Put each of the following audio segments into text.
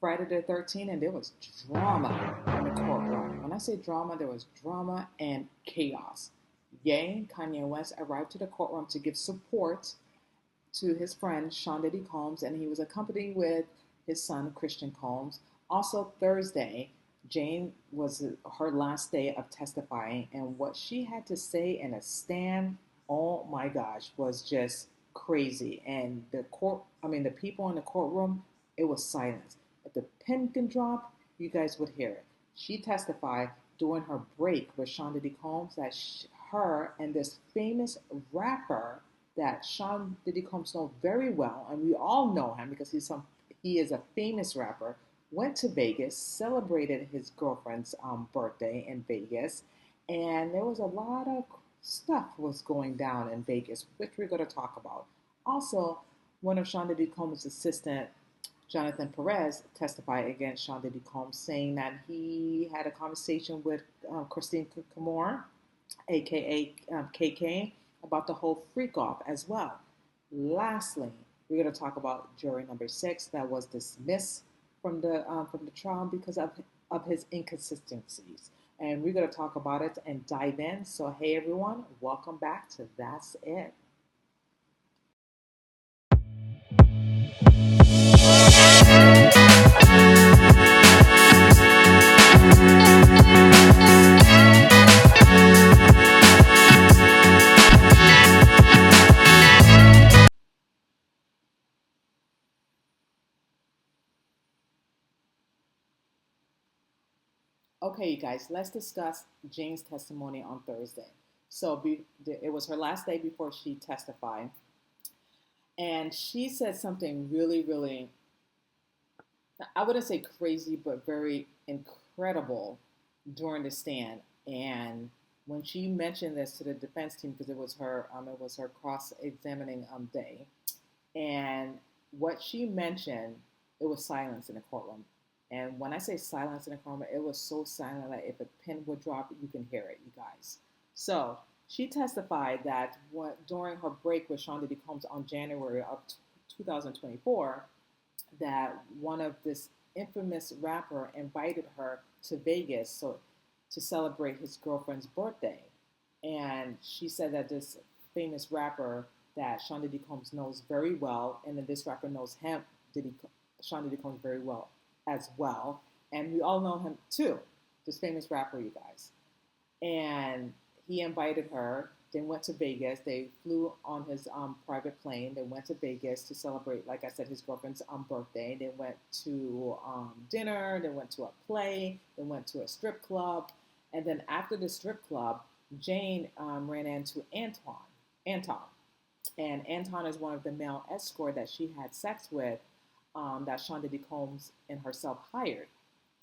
Friday the 13th, and there was drama in the courtroom. When I say drama, there was drama and chaos. Ye, Kanye West, arrived to the courtroom to give support to his friend Sean Diddy Combs, and he was accompanied with his son Christian Combs. Also, Thursday, Jane was her last day of testifying, and what she had to say in a stand, oh my gosh, was just crazy. And the people in the courtroom, it was silence. If the pen can drop, you guys would hear it. She testified during her break with Sean Diddy Combs that her and this famous rapper that Sean Diddy Combs know very well, and we all know him because he is a famous rapper, went to Vegas, celebrated his girlfriend's birthday in Vegas, and there was a lot of stuff was going down in Vegas, which we're going to talk about. Also, one of Sean Diddy Combs' assistant, Jonathan Perez, testified against Sean Diddy Combs, saying that he had a conversation with Christine Kamor, aka KK, about the whole freak off as well. Lastly, we're going to talk about jury number 6 that was dismissed from the trial because of his inconsistencies. And we're going to talk about it and dive in. So, hey everyone, welcome back to That's It. Okay, you guys, let's discuss Jane's testimony on Thursday. It was her last day before she testified, and she said something really, really, I wouldn't say crazy, but very incredible during the stand. And when she mentioned this to the defense team, because it was her cross-examining day, and what she mentioned, it was silence in the courtroom. And when I say silence in the courtroom, it was so silent that if a pin would drop, you can hear it, you guys. So she testified that during her break with Sean Diddy Combs on January of 2024, that one of this infamous rapper invited her to Vegas to celebrate his girlfriend's birthday. And she said that this famous rapper that Sean Diddy Combs knows very well, and then this rapper knows Sean Diddy Combs very well as well. And we all know him too, this famous rapper, you guys. And he invited her. They went to Vegas. They flew on his private plane. They went to Vegas to celebrate, like I said, his girlfriend's birthday. They went to dinner. They went to a play. They went to a strip club. And then after the strip club, Jane ran into Anton. And Anton is one of the male escort that she had sex with, that Sean Diddy Combs and herself hired.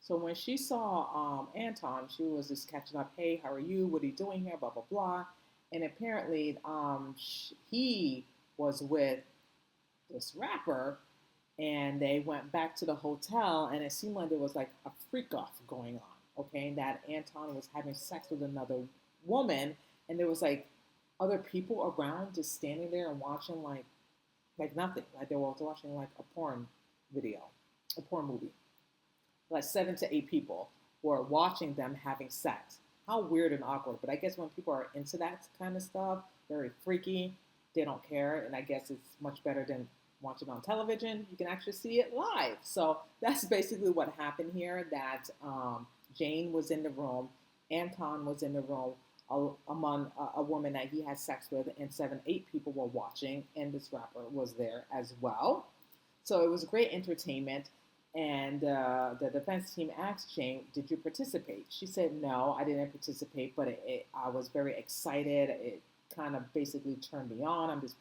So when she saw Anton, she was just catching up. Hey, how are you? What are you doing here? Blah, blah, blah. And apparently he was with this rapper, and they went back to the hotel, and it seemed like there was like a freak off going on, okay? And that Anton was having sex with another woman, and there was like other people around just standing there and watching like nothing. Like they were watching like a porn movie. Like 7 to 8 people were watching them having sex. How weird and awkward. But I guess when people are into that kind of stuff, very freaky, they don't care. And I guess it's much better than watching on television. You can actually see it live. So that's basically what happened here, that Jane was in the room, Anton was in the room, among a woman that he had sex with, and 7, 8 people were watching, and this rapper was there as well. So it was great entertainment. And the defense team asked Jane, did you participate? She said, no, I didn't participate, but I was very excited. It kind of basically turned me on. I'm just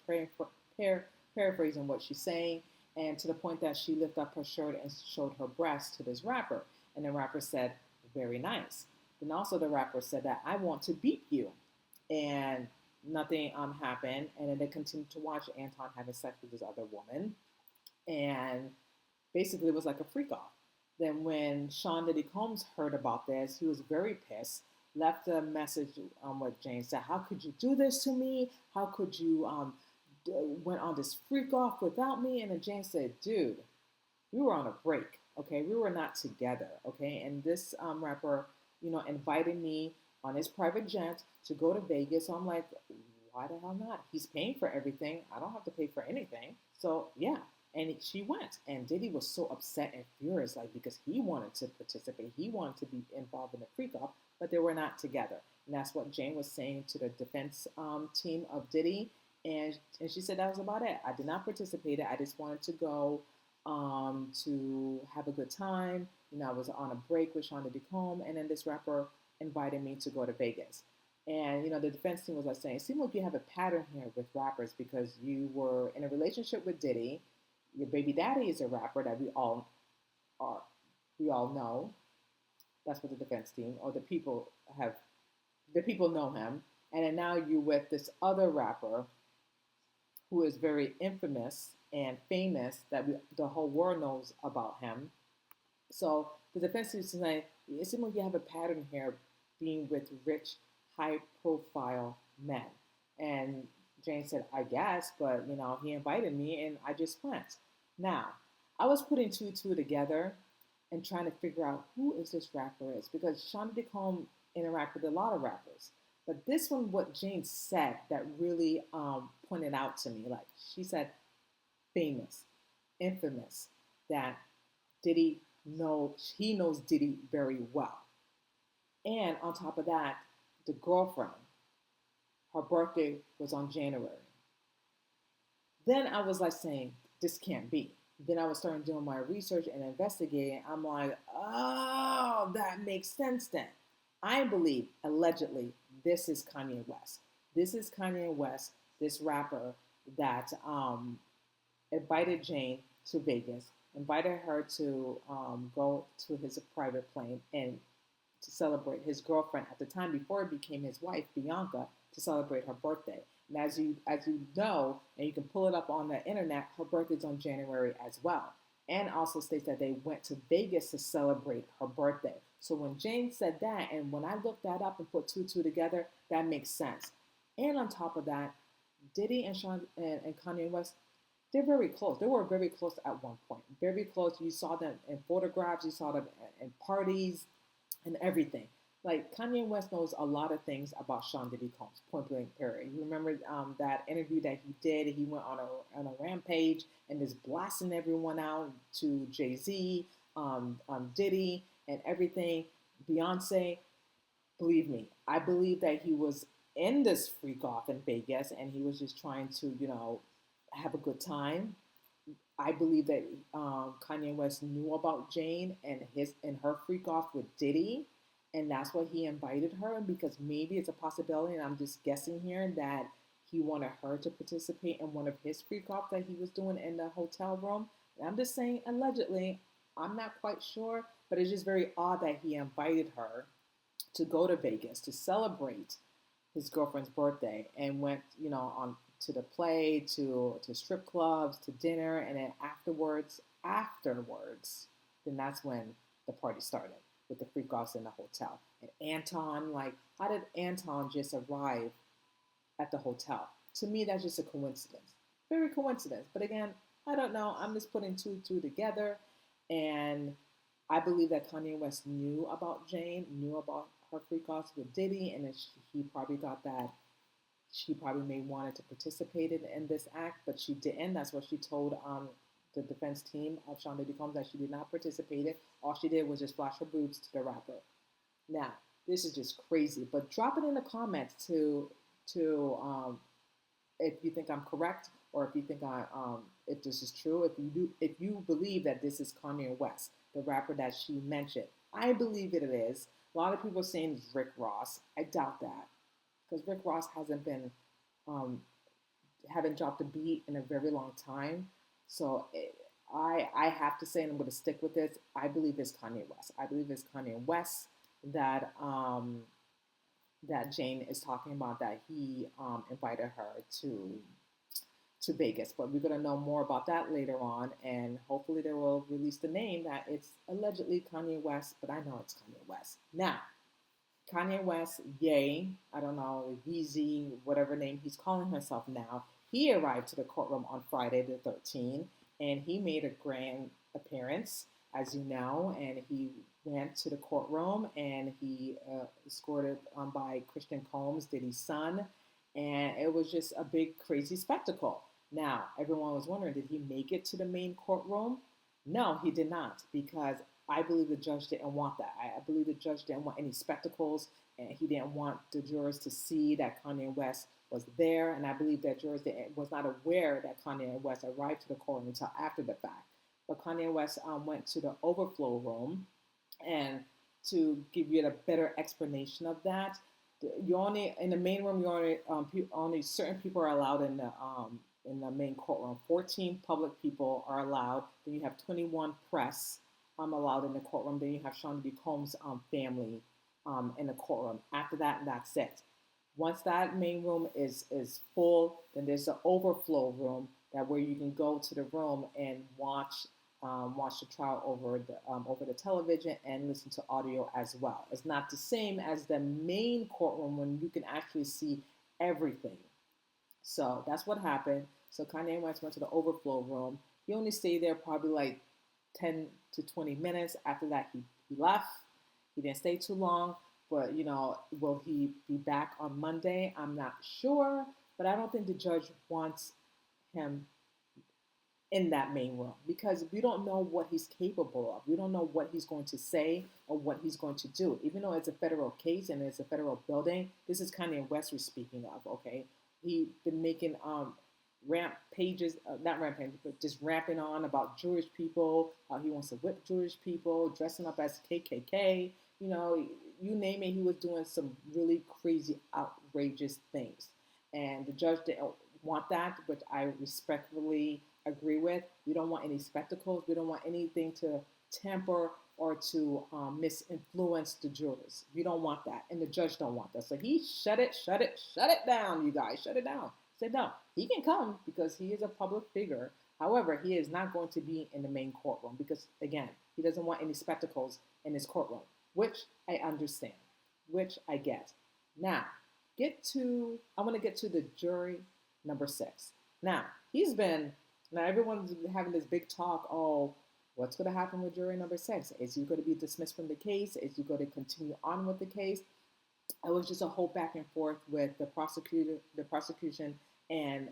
paraphrasing what she's saying. And to the point that she lifted up her shirt and showed her breast to this rapper. And the rapper said, very nice. Then also the rapper said that I want to beat you. And nothing happened. And then they continued to watch Anton having sex with this other woman. And basically it was like a freak off. Then when Sean Diddy Combs heard about this, he was very pissed, left a message with Jane, said, how could you do this to me? How could you went on this freak off without me? And then Jane said, dude, we were on a break, Okay, we were not together. Okay, and this rapper, invited me on his private jet to go to Vegas. So I'm like, why the hell not? He's paying for everything. I don't have to pay for anything. So yeah. And she went, and Diddy was so upset and furious, like because he wanted to participate, he wanted to be involved in the freak off, but they were not together. And that's what Jane was saying to the defense team of Diddy, and she said that was about it. I did not participate. I just wanted to go to have a good time. I was on a break with Shonda DeCombe, and then this rapper invited me to go to Vegas. And the defense team was like saying, it seems like you have a pattern here with rappers because you were in a relationship with Diddy. Your baby daddy is a rapper that are, we all know. That's what the defense team or the people know him. And then now you with this other rapper who is very infamous and famous that the whole world knows about him. So the defense team is saying, it seems like you have a pattern here being with rich, high profile men. And Jane said, I guess, but he invited me and I just went. Now, I was putting two together and trying to figure out who is this rapper is because Shonda DeCombe interacted with a lot of rappers. But this one, what Jane said that really pointed out to me, like she said, famous, infamous, that Diddy he knows Diddy very well. And on top of that, the girlfriend, her birthday was on January. Then I was like saying, this can't be. Then I was starting doing my research and investigating. I'm like, oh, that makes sense then. I believe, allegedly, this is Kanye West. This is Kanye West, this rapper that invited Jane to Vegas, invited her to go to his private plane and to celebrate his girlfriend at the time before it became his wife, Bianca, to celebrate her birthday. And as you know, and you can pull it up on the internet, her birthday's on January as well. And also states that they went to Vegas to celebrate her birthday. So when Jane said that, and when I looked that up and put two together, that makes sense. And on top of that, Diddy and Kanye West, they're very close. They were very close at one point. Very close. You saw them in photographs. You saw them in parties and everything. Like Kanye West knows a lot of things about Sean Diddy Combs, point blank period. You remember that interview that he did? He went on a rampage and is blasting everyone out to Jay-Z, Diddy, and everything. Beyonce, believe me, I believe that he was in this freak off in Vegas and he was just trying to, have a good time. I believe that Kanye West knew about Jane and her freak off with Diddy, and that's why he invited her. Because maybe it's a possibility, and I'm just guessing here, that he wanted her to participate in one of his freak off that he was doing in the hotel room. And I'm just saying allegedly. I'm not quite sure, but it's just very odd that he invited her to go to Vegas to celebrate his girlfriend's birthday and went, on to the play, to strip clubs, to dinner, and then afterwards, then that's when the party started with the freak offs in the hotel. And Anton, like, how did Anton just arrive at the hotel? To me, that's just a coincidence. Very coincidence. But again, I don't know. I'm just putting two together. And I believe that Kanye West knew about Jane, knew about her freak offs with Diddy, and then he probably thought that she probably may wanted to participate in this act, but she didn't. That's what she told the defense team of Sean Diddy Combs, that she did not participate in. All she did was just flash her boobs to the rapper. Now, this is just crazy, but drop it in the comments to if you think I'm correct, or if you think if this is true. If you believe that this is Kanye West, the rapper that she mentioned. I believe it is. A lot of people are saying it's Rick Ross. I doubt that, because Rick Ross haven't dropped a beat in a very long time. So I have to say, and I'm going to stick with this, I believe it's Kanye West. I believe it's Kanye West that that Jane is talking about, that he invited her to Vegas. But we're going to know more about that later on, and hopefully they will release the name that it's allegedly Kanye West, but I know it's Kanye West. Now, Kanye West, yay, I don't know, Yeezy, whatever name he's calling himself now, he arrived to the courtroom on Friday the 13th, and he made a grand appearance as you know, and he went to the courtroom and he escorted by Christian Combs, Diddy's son, and it was just a big crazy spectacle. Now, everyone was wondering, did he make it to the main courtroom? No, he did not, because I believe the judge didn't want that. I believe the judge didn't want any spectacles, and he didn't want the jurors to see that Kanye West was there. And I believe that jurors was not aware that Kanye West arrived to the courtroom until after the fact. But Kanye West went to the overflow room, and to give you a better explanation of that, you only in the main room. You only certain people are allowed in the main courtroom. 14 public people are allowed. Then you have 21 press allowed in the courtroom. Then you have Sean D. Combs' family in the courtroom. After that, that's it. Once that main room is full, then there's the overflow room where you can go to the room and watch the trial over the television and listen to audio as well. It's not the same as the main courtroom when you can actually see everything. So that's what happened. So Kanye West went to the overflow room. He only stayed there probably like 10 to 20 minutes. After that, he left. He didn't stay too long. But, will he be back on Monday? I'm not sure. But I don't think the judge wants him in that main room, because we don't know what he's capable of. We don't know what he's going to say or what he's going to do. Even though it's a federal case and it's a federal building, this is Kanye West we're speaking of, okay? He's been making not ramp pages, but just rapping on about Jewish people. He wants to whip Jewish people, dressing up as KKK. You name it, he was doing some really crazy, outrageous things. And the judge didn't want that, which I respectfully agree with. We don't want any spectacles. We don't want anything to tamper or to misinfluence the jurors. We don't want that, and the judge don't want that. So he shut it down, you guys. Shut it down. Said no. He can come because he is a public figure. However, he is not going to be in the main courtroom because, again, he doesn't want any spectacles in his courtroom, which I understand, which I get. Now, I want to get to the jury number 6. Now, everyone's having this big talk, what's going to happen with jury number 6? Is he going to be dismissed from the case? Is he going to continue on with the case? It was just a whole back and forth with the prosecution, and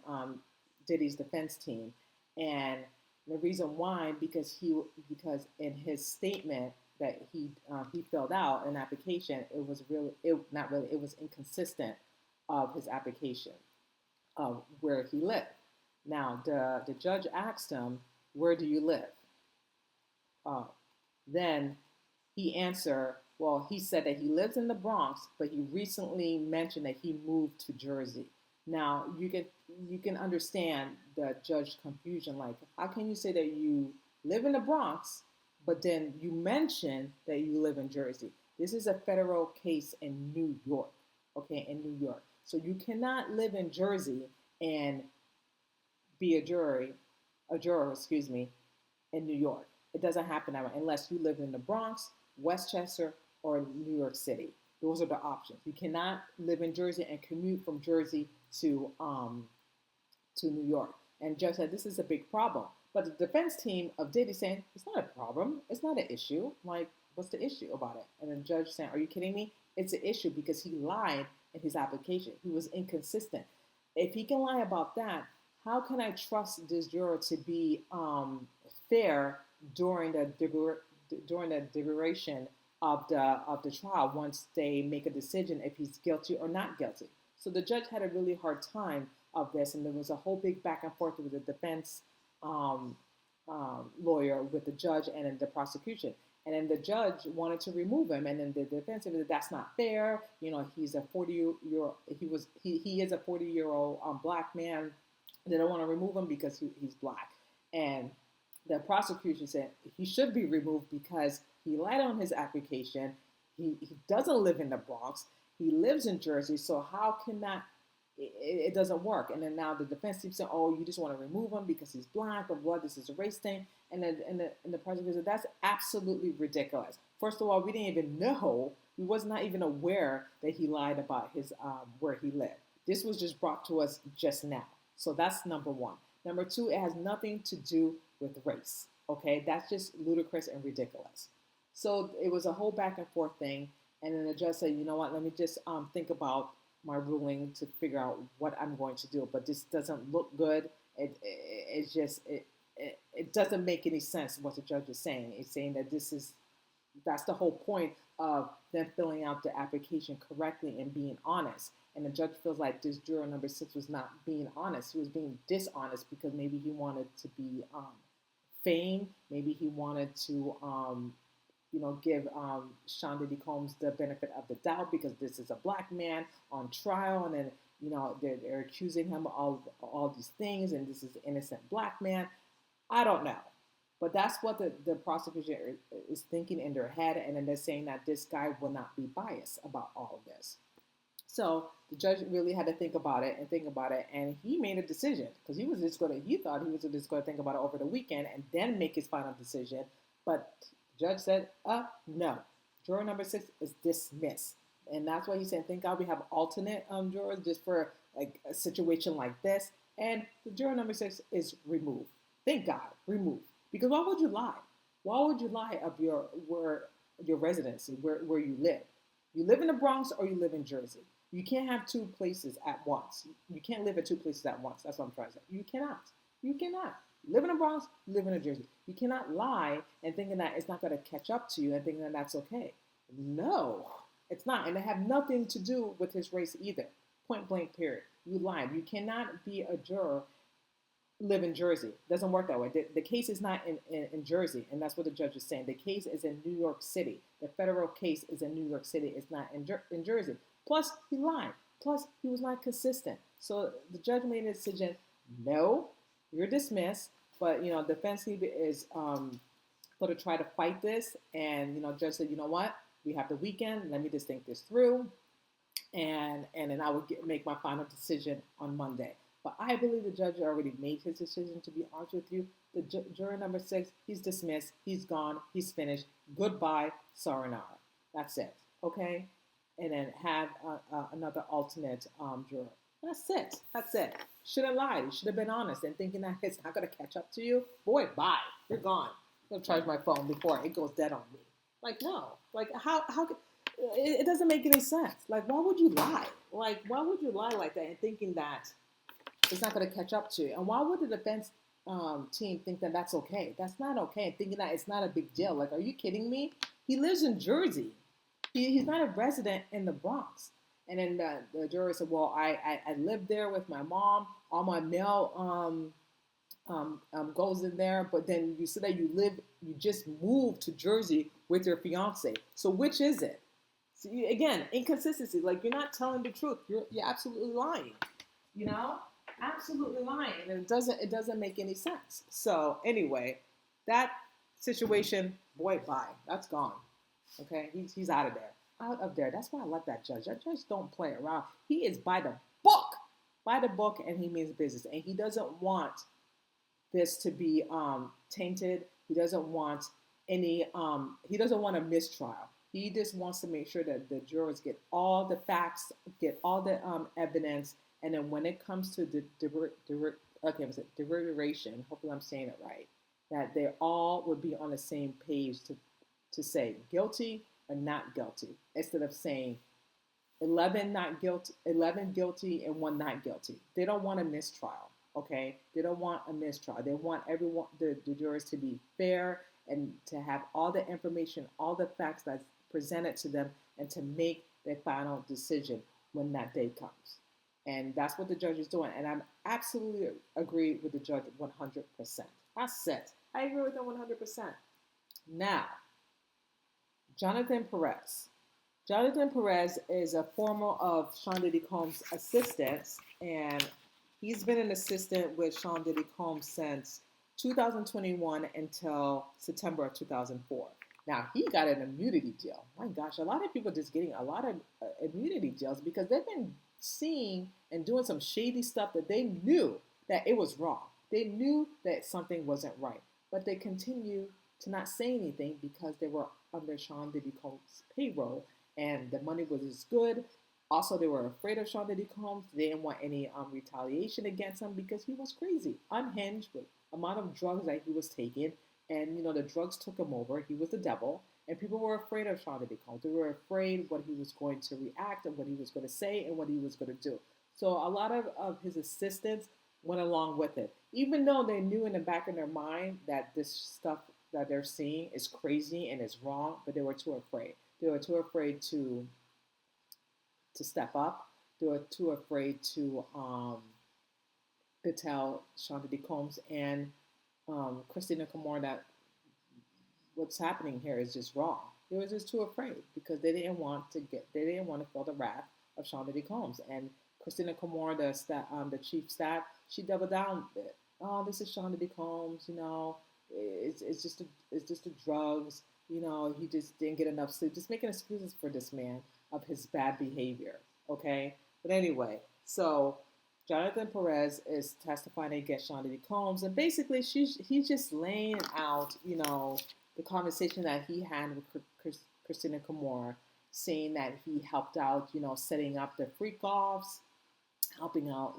Diddy's defense team. And the reason why, because in his statement that he filled out an application, it was inconsistent of his application of where he lived. Now, the judge asked him, where do you live? Then he answered, well, he said that he lives in the Bronx, but he recently mentioned that he moved to Jersey. Now, you can understand the judge's confusion. Like, how can you say that you live in the Bronx, but then you mention that you live in Jersey? This is a federal case in New York, okay, in New York. So you cannot live in Jersey and be a juror, in New York. It doesn't happen that way unless you live in the Bronx, Westchester, or New York City. Those are the options. You cannot live in Jersey and commute from Jersey to New York. And judge said this is a big problem. But the defense team of Diddy saying it's not a problem. It's not an issue. Like, what's the issue about it? And then judge saying, are you kidding me? It's an issue because he lied in his application. He was inconsistent. If he can lie about that, how can I trust this juror to be fair during the deliberation of the trial once they make a decision if he's guilty or not guilty? So the judge had a really hard time of this, and there was a whole big back and forth with the defense lawyer, with the judge, and then the prosecution. And then the judge wanted to remove him, and then the defense said that's not fair. He's a 40-year is a 40-year-old black man. They don't want to remove him because he's black. And the prosecution said he should be removed because he lied on his application. He doesn't live in the Bronx. He lives in Jersey. So how can that? It doesn't work. And then now the defense team said, "Oh, you just want to remove him because he's black, or what? This is a race thing." And then the prosecutor said, "That's absolutely ridiculous. First of all, we didn't even know. We was not even aware that he lied about his where he lived. This was just brought to us just now. So that's number one. Number two, it has nothing to do with race. Okay, that's just ludicrous and ridiculous. So it was a whole back and forth thing, and then the judge said, you know what, let me just think about my ruling to figure out what I'm going to do. But this doesn't look good. It's just it doesn't make any sense what the judge is saying. It's saying that that's the whole point of them filling out the application correctly and being honest. And the judge feels like this juror number 6 was not being honest. He was being dishonest because maybe he wanted to be fame. Maybe he wanted to, give Sean Diddy Combs the benefit of the doubt because this is a black man on trial, and then they're accusing him of all these things, and this is an innocent black man. I don't know. But that's what the prosecution is thinking in their head, and then they're saying that this guy will not be biased about all of this. So the judge really had to think about it, and he made a decision because he thought he was just going to think about it over the weekend and then make his final decision. But the judge said, no, juror number 6 is dismissed, and that's why he said, thank God we have alternate jurors just for like a situation like this, and the juror number 6 is removed. Thank God, removed. Because why would you lie? Why would you lie of your residency, where you live? You live in the Bronx or you live in Jersey. You can't have two places at once. You can't live at two places at once. That's what I'm trying to say. You cannot. You cannot. Live in the Bronx, live in New Jersey. You cannot lie and thinking that it's not going to catch up to you and thinking that that's okay. No, it's not. And it had nothing to do with his race either. Point blank, period. You lied. You cannot be a juror, live in Jersey. It doesn't work that way. The case is not in Jersey, and that's what the judge is saying. The case is in New York City. The federal case is in New York City. It's not in Jersey. Plus, he lied. Plus, he was not consistent. So the judge made a decision, no, you're dismissed, but, defense is going to try to fight this, and, judge said, you know what, we have the weekend, let me just think this through, and then I will make my final decision on Monday. But I believe the judge already made his decision, to be honest with you. The juror number 6, he's dismissed. He's gone. He's finished. Goodbye, sayonara. That's it. Okay? And then have another alternate juror. That's it. That's it. Should have lied. You should have been honest. And thinking that it's not going to catch up to you. Boy, bye. You're gone. I'm going to charge my phone before it goes dead on me. Like, no. Like, how could... It doesn't make any sense. Like, why would you lie? Like, why would you lie like that and thinking that it's not going to catch up to you? And why would the defense team think that that's okay? That's not okay. Thinking that it's not a big deal. Like, are you kidding me? He lives in Jersey. He's not a resident in the Bronx. And then the juror said, well, I lived there with my mom. All my mail goes in there. But then you said that you just moved to Jersey with your fiance. So which is it? So again, inconsistency. Like, you're not telling the truth. You're absolutely lying. Absolutely lying, and it doesn't make any sense. So anyway, that situation, boy, bye. That's gone. Okay, he's out of there. That's why I like that judge. That judge don't play around. He is by the book, and he means business. And he doesn't want this to be tainted. He doesn't want any. He doesn't want a mistrial. He just wants to make sure that the jurors get all the facts, get all the evidence. And then when it comes to the deliberation, hopefully I'm saying it right, that they all would be on the same page to say guilty or not guilty, instead of saying 11 guilty and 1 not guilty. They don't want a mistrial, okay? They don't want a mistrial. They want everyone, the jurors, to be fair and to have all the information, all the facts that's presented to them, and to make their final decision when that day comes. And that's what the judge is doing. And I'm absolutely agree with the judge 100%. That's it. I agree with him 100%. Now, Jonathan Perez. Jonathan Perez is a former of Sean Diddy Combs' assistants, and he's been an assistant with Sean Diddy Combs since 2021 until September of 2004. Now, he got an immunity deal. My gosh, a lot of people just getting a lot of immunity deals because they've been seeing and doing some shady stuff that they knew that it was wrong. They knew that something wasn't right, but they continue to not say anything because they were under Sean Diddy Combs' payroll and the money was as good. Also, they were afraid of Sean Diddy Combs. They didn't want any retaliation against him because he was crazy, unhinged with the amount of drugs that he was taking. and the drugs took him over. He was the devil, and people were afraid of Sean Diddy Combs. They were afraid what he was going to react and what he was going to say and what he was going to do. So a lot of his assistants went along with it, even though they knew in the back of their mind that this stuff that they're seeing is crazy and is wrong, but they were too afraid. They were too afraid to step up. They were too afraid to tell Sean Diddy Combs and Christina Kamor that what's happening here is just wrong. They were just too afraid because they didn't want to feel the wrath of Sean Diddy Combs. And Christina Kamor, the chief staff, she doubled down a bit. Oh, this is Sean Diddy Combs, it's just the drugs, he just didn't get enough sleep. Just making excuses for this man of his bad behavior. Okay? But anyway, so Jonathan Perez is testifying against Sean Diddy Combs, and basically he's just laying out, the conversation that he had with Christina Kamor, saying that he helped out, setting up the freak offs, helping out,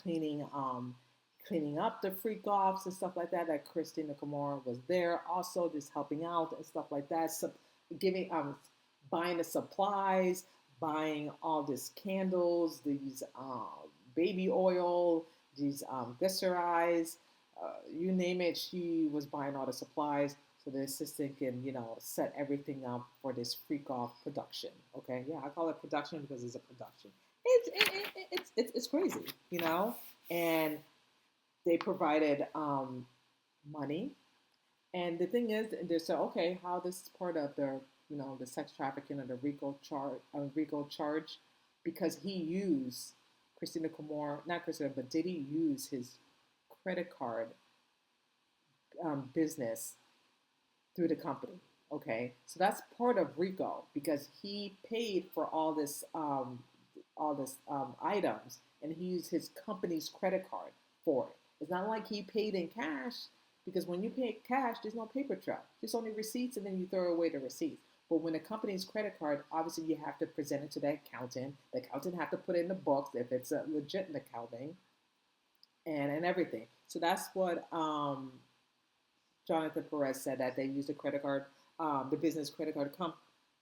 cleaning up the freak offs and stuff like that. That Christina Kamor was there, also just helping out and stuff like that. So giving, buying the supplies, buying all these candles, these baby oil, these glycerides, you name it. She was buying all the supplies so the assistant can, set everything up for this freak off production. Okay, yeah, I call it production because it's a production. It's crazy, and they provided money. And the thing is, they said, okay, how this is part of the, the sex trafficking or the RICO charge, because he used Christina Kamor, not Christina, but Diddy used his credit card business through the company. Okay, so that's part of RICO because he paid for all this items, and he used his company's credit card for it. It's not like he paid in cash, because when you pay cash, there's no paper trail. There's only receipts, and then you throw away the receipts. But when a company's credit card, obviously you have to present it to the accountant. The accountant have to put it in the books if it's a legit accounting, and everything. So that's what Jonathan Perez said, that they used the credit card, the business credit card. What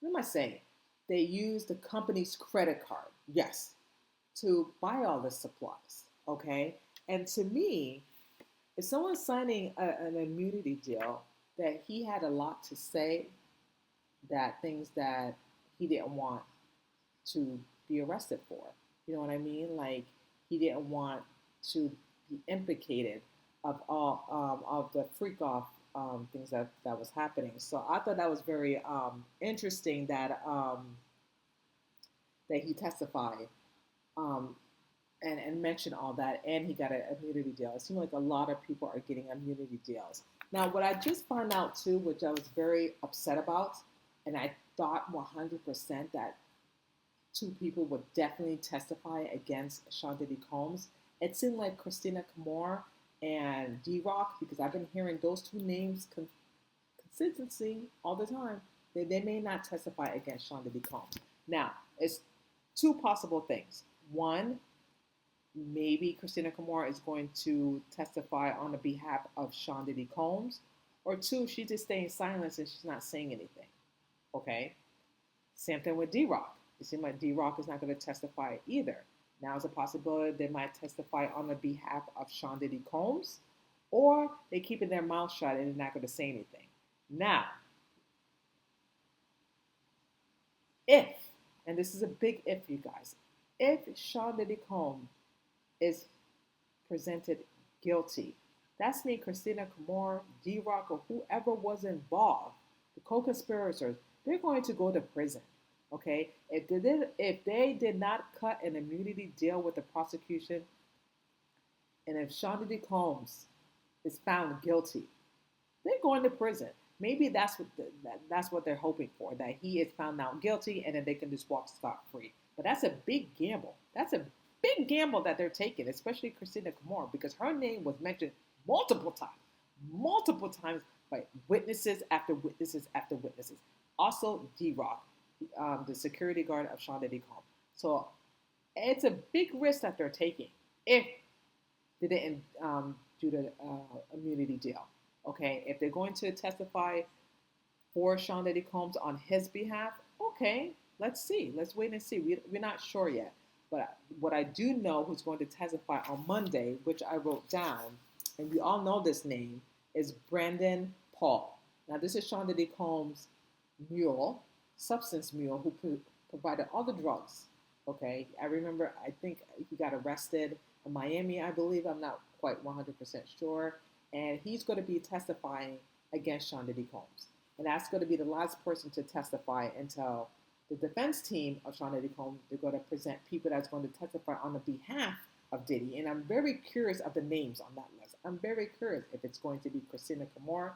am I saying? They used the company's credit card, yes, to buy all the supplies. Okay, and to me, if someone's signing an immunity deal, that he had a lot to say, that things that he didn't want to be arrested for. You know what I mean? Like, he didn't want to be implicated of all of the freak off things that was happening. So I thought that was very interesting that that he testified and mentioned all that, and he got an immunity deal. It seemed like a lot of people are getting immunity deals. Now, what I just found out too, which I was very upset about, and I thought 100% that two people would definitely testify against Sean Diddy Combs. It seemed like Christina Kamor and D-Rock, because I've been hearing those two names consistency all the time. They may not testify against Sean Diddy Combs. Now, it's two possible things. One, maybe Christina Kamor is going to testify on the behalf of Sean Diddy Combs. Or two, she's just staying silent and she's not saying anything. Okay? Same thing with D-Rock. It seems like D-Rock is not going to testify either. Now there's a possibility they might testify on the behalf of Sean Diddy Combs, or they keeping their mouth shut and they're not going to say anything. Now, if, and this is a big if, you guys, if Sean Diddy Combs is presented guilty, that's me, Christina Kamor, D-Rock, or whoever was involved, the co-conspirators, they're going to go to prison. Okay, if they did not cut an immunity deal with the prosecution, and if Sean Diddy Combs is found guilty, they're going to prison. Maybe that's what they're hoping for, that he is found out guilty and then they can just walk scot-free. But that's a big gamble. That's a big gamble that they're taking, especially Christina Kamor, because her name was mentioned multiple times by witnesses after witnesses after witnesses. Also, D-Rock, the security guard of Sean Diddy Combs. So it's a big risk that they're taking if they didn't do the immunity deal. Okay, if they're going to testify for Sean Diddy Combs on his behalf, okay, let's see. Let's wait and see. We're not sure yet. But what I do know who's going to testify on Monday, which I wrote down, and we all know this name, is Brandon Paul. Now, this is Sean Diddy Combs' mule, substance mule, who provided all the drugs. Okay, I remember, I think he got arrested in Miami, I believe. I'm not quite 100% sure. And he's going to be testifying against Sean Diddy Combs. And that's going to be the last person to testify until the defense team of Sean Diddy Combs, they're going to present people that's going to testify on the behalf of Diddy. And I'm very curious of the names on that list. I'm very curious if it's going to be Christina Camor,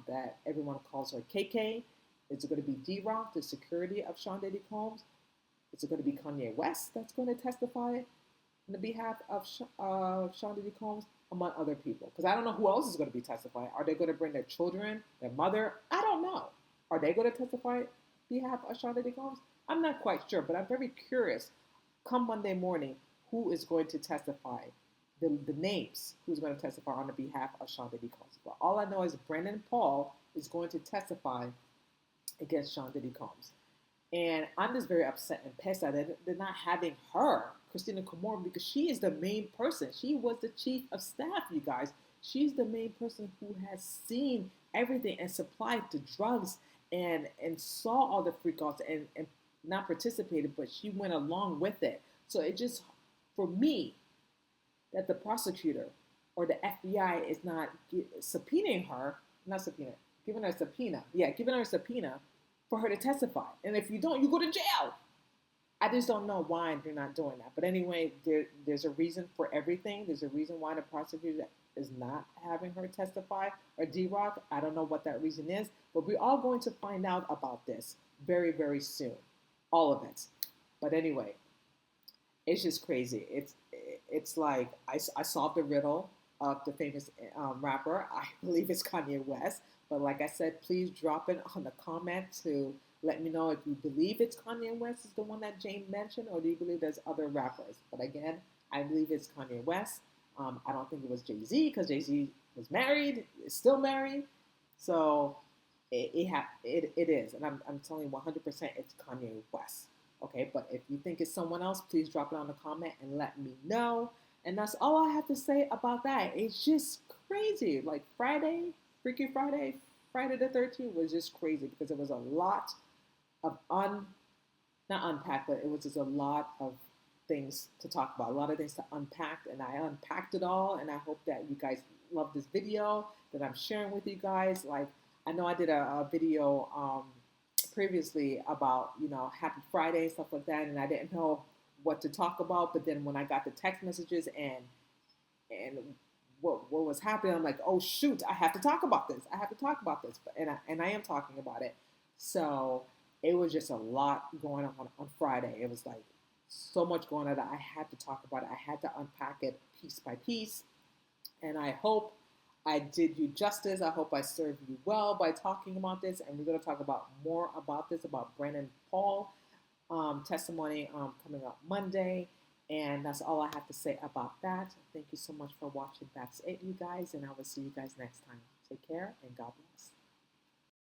that everyone calls her KK. Is it going to be D-Rock, the security of Sean Diddy Combs? Is it going to be Kanye West that's going to testify on the behalf of Sean Diddy Combs, among other people? Because I don't know who else is going to be testifying. Are they going to bring their children, their mother? I don't know. Are they going to testify on behalf of Sean Diddy Combs? I'm not quite sure, but I'm very curious. Come Monday morning, who is going to testify? The names who's going to testify on the behalf of Sean Diddy Combs. But all I know is Brandon Paul is going to testify against Sean Diddy Combs. And I'm just very upset and pissed that they're not having her, Christina Camor, because she is the main person. She was the chief of staff, you guys. She's the main person who has seen everything and supplied the drugs and saw all the freakouts and not participated, but she went along with it. So it just, for me, that the prosecutor or the FBI is not subpoenaing her, not subpoena, giving her a subpoena. Yeah, giving her a subpoena for her to testify. And if you don't, you go to jail. I just don't know why they're not doing that. But anyway, there's a reason for everything. There's a reason why the prosecutor is not having her testify, or D-Rock. I don't know what that reason is, but we're all going to find out about this very, very soon. All of it. But anyway, it's just crazy. It's like I solved the riddle of the famous rapper. I believe it's Kanye West. But like I said, please drop it on the comment to let me know if you believe it's Kanye West is the one that Jane mentioned, or do you believe there's other rappers? But again, I believe it's Kanye West. I don't think it was Jay-Z, because Jay-Z was married, is still married. So it is. And I'm telling you 100% it's Kanye West. Okay, but if you think it's someone else, please drop it on the comment and let me know. And that's all I have to say about that. It's just crazy. Like Freaky Friday, Friday the 13th was just crazy because it was a lot of not unpacked, but it was just a lot of things to talk about, a lot of things to unpack, and I unpacked it all, and I hope that you guys love this video that I'm sharing with you guys. Like, I know I did a video previously about, Happy Friday and stuff like that, and I didn't know what to talk about, but then when I got the text messages and what was happening, I'm like, oh shoot, I have to talk about this. And I am talking about it. So it was just a lot going on Friday. It was like so much going on that I had to talk about it. I had to unpack it piece by piece. And I hope I did you justice. I hope I served you well by talking about this. And we're going to talk about more about this, about Brandon Paul testimony coming up Monday. And that's all I have to say about that. Thank you so much for watching. That's it, you guys. And I will see you guys next time. Take care and God bless.